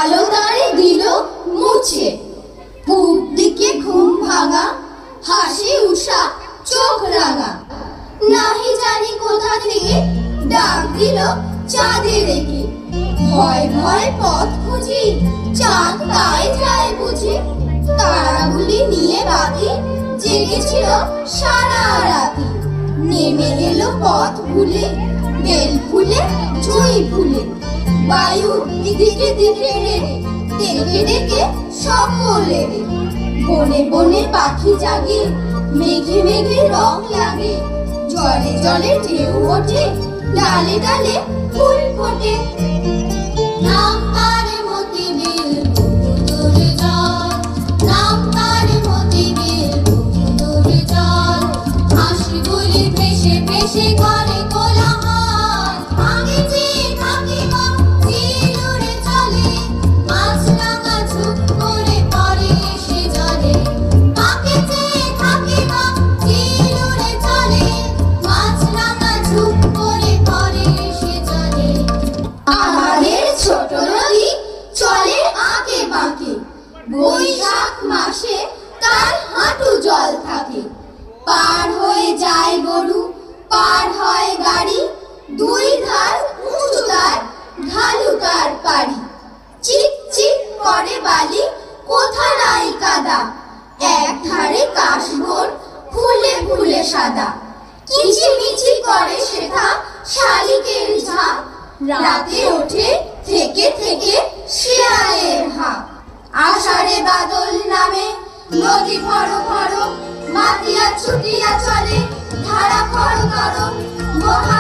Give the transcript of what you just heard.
আলো তারে দিল মুছে। পূব দিকে ঘুম ভাঙা, হাসি উষা চোখ রাঙা। নাহি জানি কোথা থেকে ডাক দিল চাঁদের রেখে। ভয় ভয় পথ খুঁজি, চাঁদ তাই যায় বুঝি। তারাগুলি নিয়ে বাতি জেগেছিল সারা রাতি। নেমে এলো পথ ভুলে, বেল ফুলে জুঁই ফুলে। বায়ু দিকে দিকে রে, ডেকে ডেকে সকলে। বনে বনে পাখি জাগে, মেঘে মেঘে রং লাগে। জলে জলে ঢেউ ওঠে, ডালে ডালে ফুল ফোটে। নাম তার মতি বিল দূরে জল, নাম তার মতি বিল দূরে জল। হাঁসগুলি ভেসে ভেসে করে কোলাহল। আগে চেয়ে থাকে মা চিল উড়ে চলে, মাছরাঙা ঝুপ করে পড়ে এসে জলে। আগে চেয়ে থাকে মা চিল উড়ে চলে, মাছরাঙা ঝুপ করে পড়ে এসে জলে। আমাদের ছোট নদী চলে আঁকে বাঁকে। বৈশাখ মাসে তার হাঁটু জল থাকে। পার হয়ে যায় গরু, পার হয় গাড়ি। দুই ধার উঁচু তার, ঢালু তার পাড়ি। চিক চিক করে বালি, কোথা নাই কাদা। এক ধারে কাশবন, ফুলে ফুলে সাদা। কিচিমিচি করে সেথা শালিকের ঝাঁক। রাতে ওঠে থেকে থেকে শিয়ালের হাঁক। আষাঢ়ে বাদল নামে, নদী খড় খড়। মাতিয়া ছুটিয়া চলে, ধারা খড় খড়। মহা